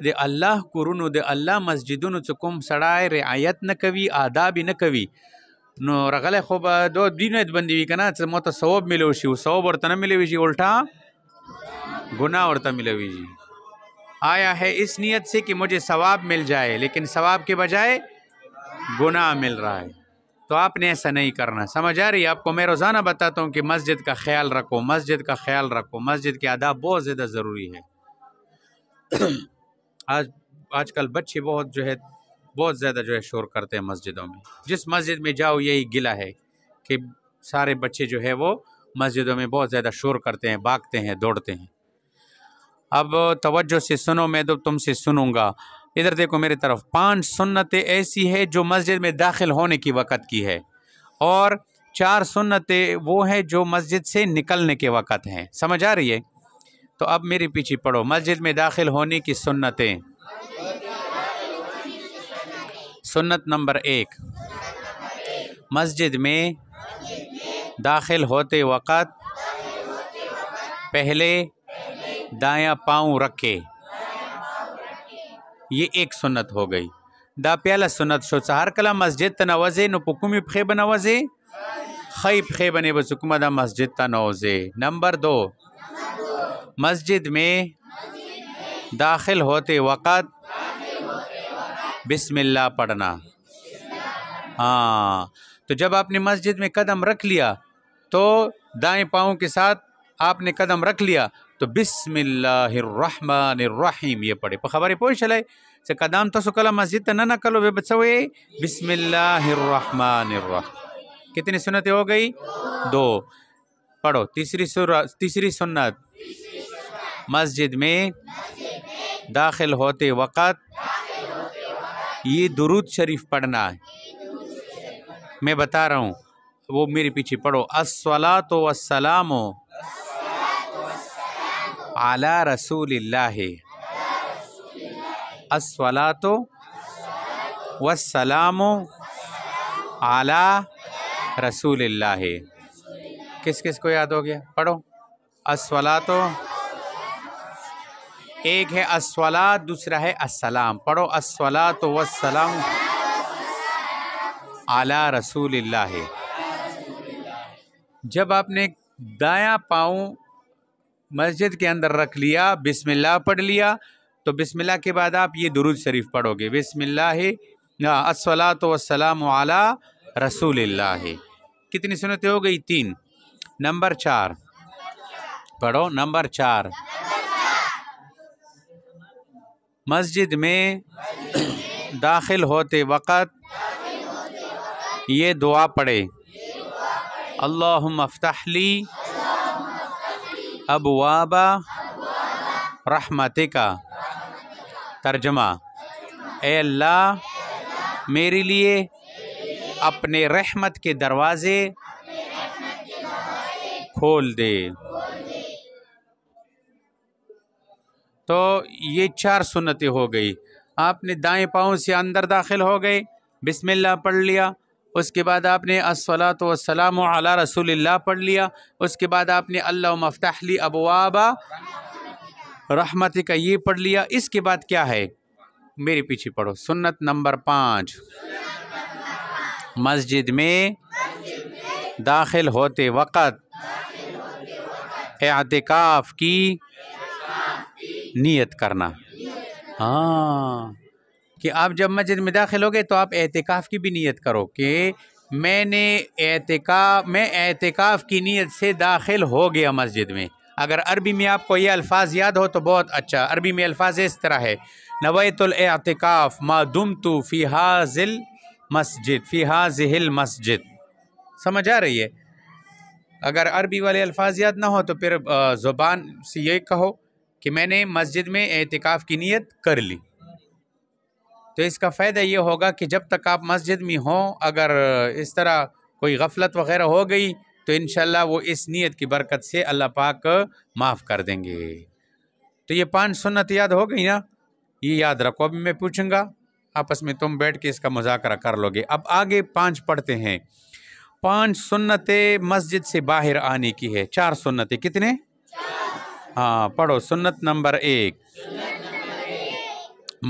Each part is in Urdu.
د الله کورونو د الله مسجدونو څخه کوم سړی رعایت نه کوي، آداب نه کوي، نو رغله خو به دو دینت بندي وي کنه، څه مت ثواب ملو شي، ثواب ورته نه ملوي شي، الٹا گناہ ورته ملوي شي۔ آیا ہے اس نیت سے کہ مجھے ثواب مل جائے، لیکن ثواب کے بجائے گناہ مل رہا ہے، تو آپ نے ایسا نہیں کرنا۔ سمجھ آ رہی ہے آپ کو؟ میں روزانہ بتاتا ہوں کہ مسجد کا خیال رکھو، مسجد کا خیال رکھو، مسجد کے آداب بہت زیادہ ضروری ہے۔ آج کل بچے بہت زیادہ جو ہے شور کرتے ہیں مسجدوں میں۔ جس مسجد میں جاؤ یہی گلہ ہے کہ سارے بچے جو ہے وہ مسجدوں میں بہت زیادہ شور کرتے ہیں، بھاگتے ہیں، دوڑتے ہیں۔ اب توجہ سے سنو، میں تو تم سے سنوں گا۔ ادھر دیکھو میری طرف۔ 5 سنتیں ایسی ہے جو مسجد میں داخل ہونے کی وقت کی ہے، اور 4 سنتیں وہ ہیں جو مسجد سے نکلنے کے وقت ہیں۔ سمجھ آ رہی ہے؟ تو اب میرے پیچھے پڑھو۔ مسجد میں داخل ہونے کی سنتیں۔ سنت نمبر 1، مسجد میں داخل ہوتے وقت پہلے دایاں پاؤں رکھے۔ یہ ایک سنت ہو گئی۔ دا پیاله سنت شو چې هر کله مسجد ته نوځې نو په کومې پښې به نوځې؟ ښۍ پښې باندې به چې کومه ده مسجد ته نوځې۔ نمبر 2، مسجد میں داخل ہوتے وقت بسم اللہ پڑھنا۔ ہاں، تو جب آپ نے مسجد میں قدم رکھ لیا تو دائیں پاؤں کے ساتھ آپ نے قدم رکھ لیا تو بسم اللہ الرحمن الرحیم یہ پڑھے۔ په خبرې پوه شلئ چې قدم تاسو کله مسجد ته نه نکلو بیا به څه وایئ؟ بسم اللہ الرحمن الرحیم۔ کتنی سنتیں ہو گئی؟ 2۔ پڑھو تیسری سنت، مسجد میں داخل ہوتے وقت یہ درود شریف پڑھنا ہے۔ میں بتا رہا ہوں، وہ میرے پیچھے پڑھو۔ الصلاۃ والسلام علی رسول اللہ، الصلاۃ والسلام علی رسول اللہ۔ کس کس کو یاد ہو گیا؟ پڑھو الصلاۃ، ایک ہے الصلاۃ، دوسرا ہے السلام۔ پڑھو الصلاۃ والسلام علی رسول اللہ۔ جب آپ نے دایاں پاؤں مسجد کے اندر رکھ لیا، بسم اللہ پڑھ لیا، تو بسم اللہ کے بعد آپ یہ درود شریف پڑھو گے، بسم اللہ الصلاۃ والسلام علی رسول اللہ۔ کتنی سنتیں ہو گئی؟ 3۔ نمبر 4 پڑھو۔ نمبر 4، مسجد میں داخل ہوتے وقت یہ دعا پڑھے، اللہم افتح لی ابواب رحمتک۔ ترجمہ، اے اللہ میرے لیے اپنے رحمت کے دروازے کھول دے۔ تو یہ 4 سنتیں ہو گئی۔ آپ نے دائیں پاؤں سے اندر داخل ہو گئے، بسم اللہ پڑھ لیا، اس کے بعد آپ نے الصلاۃ والسلام علی رسول اللہ پڑھ لیا، اس کے بعد آپ نے اللہم افتح لی ابواب رحمتک یہ پڑھ لیا۔ اس کے بعد کیا ہے؟ میرے پیچھے پڑھو، سنت نمبر 5، مسجد میں داخل ہوتے وقت اعتکاف کی نیت کرنا۔ ہاں، کہ آپ جب مسجد میں داخل ہو گئے تو آپ اعتکاف کی بھی نیت کرو کہ میں اعتکاف کی نیت سے داخل ہو گیا مسجد میں۔ اگر عربی میں آپ کو یہ الفاظ یاد ہو تو بہت اچھا۔ عربی میں الفاظ اس طرح ہے، نویت الاعتکاف ما دمت فی ہذہ المسجد۔ سمجھ آ رہی ہے؟ اگر عربی والے الفاظ یاد نہ ہو تو پھر زبان سے یہ کہو کہ میں نے مسجد میں اعتکاف کی نیت کر لی۔ تو اس کا فائدہ یہ ہوگا کہ جب تک آپ مسجد میں ہوں، اگر اس طرح کوئی غفلت وغیرہ ہو گئی تو انشاءاللہ وہ اس نیت کی برکت سے اللہ پاک معاف کر دیں گے۔ تو یہ 5 سنت یاد ہو گئی نا؟ یہ یاد رکھو، ابھی میں پوچھوں گا، آپس میں تم بیٹھ کے اس کا مذاکرہ کر لو گے۔ اب آگے 5 پڑھتے ہیں۔ 5 سنتیں مسجد سے باہر آنے کی ہے۔ 4 سنتیں، کتنے؟ ہاں پڑھو، سنت نمبر 1،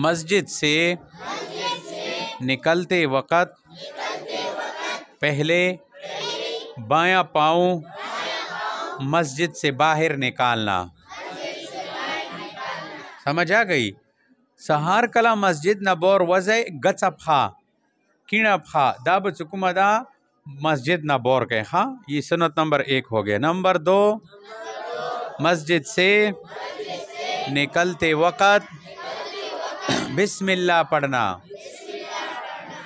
مسجد سے نکلتے وقت پہلے بایاں پاؤں مسجد سے باہر نکالنا۔ سمجھ آ گئی؟ سہار کلا مسجد نہ بور وزے گچا پھا کینا پھا داب چکما دا مسجد نہ بور کے۔ ہاں، یہ سنت نمبر 1 ہو گیا۔ نمبر 2، مسجد سے نکلتے وقت بسم اللہ پڑھنا۔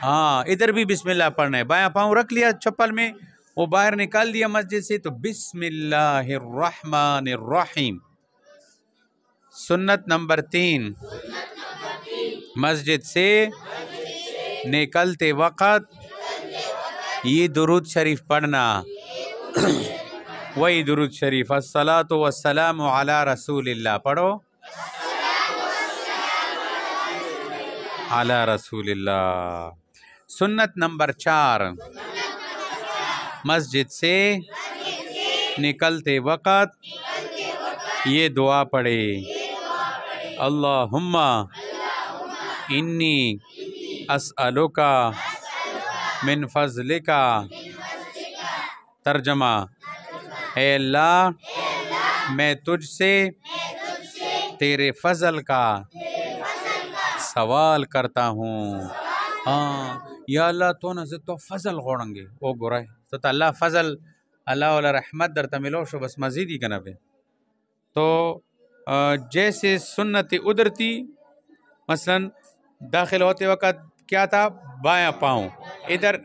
ہاں، ادھر بھی بسم اللہ پڑھنا ہے۔ بایاں پاؤں رکھ لیا چپل میں، وہ باہر نکال دیا مسجد سے، تو بسم اللہ الرحمن الرحیم۔ سنت نمبر 3، مسجد سے نکلتے وقت یہ درود شریف پڑھنا، وہی درود شریف، الصلاۃ والسلام علی رسول اللہ، پڑھو علی رسول اللہ۔ سنت نمبر 4، مسجد سے نکلتے وقت یہ دعا پڑھے، اللہم انی اسألک من فضلک، ترجمہ، اے اللہ میں تجھ سے تیرے فضل کا سوال کرتا ہوں۔ ہاں، یا اللہ تو نہ تو فضل غوڑیں گے او گرائے تو اللہ فضل اللہ والا رحمت در تملو شو بس مزیدی کا نبے۔ تو جیسے سنت ادھر تھی، مثلا داخل ہوتے وقت کیا تھا؟ بایاں پاؤں، ادھر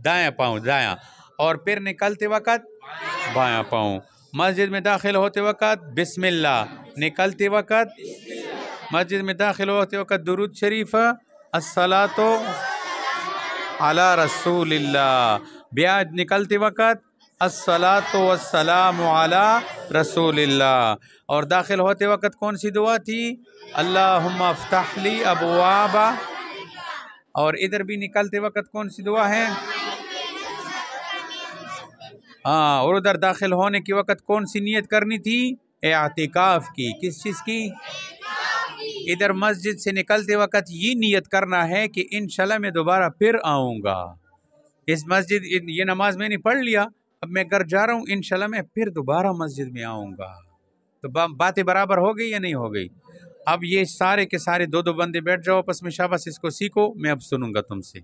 دایاں پاؤں دایاں، اور پھر نکلتے وقت بایاں پاؤں۔ مسجد میں داخل ہوتے وقت بسم اللہ، نکلتے وقت مسجد میں داخل ہوتے وقت درود شریف، الصلاۃ علی رسول اللہ، بیاج نکلتے وقت الصلاۃ والسلام علی رسول اللہ، اور داخل ہوتے وقت کون سی دعا تھی؟ اللہم افتح لی ابواب، اور ادھر بھی نکلتے وقت کون سی دعا ہے؟ ہاں، اور ادھر داخل ہونے کے وقت کون سی نیت کرنی تھی؟ اعتکاف کی۔ کس چیز کی؟ ادھر مسجد سے نکلتے وقت یہ نیت کرنا ہے کہ انشاءاللہ میں دوبارہ پھر آؤں گا اس مسجد، یہ نماز میں نے پڑھ لیا، اب میں گھر جا رہا ہوں، انشاءاللہ میں پھر دوبارہ مسجد میں آؤں گا۔ تو باتیں برابر ہو گئی یا نہیں ہو گئی؟ اب یہ سارے کے سارے 2 بندے بیٹھ جاؤ آپس میں، شاباش اس کو سیکھو، میں اب سنوں گا تم سے۔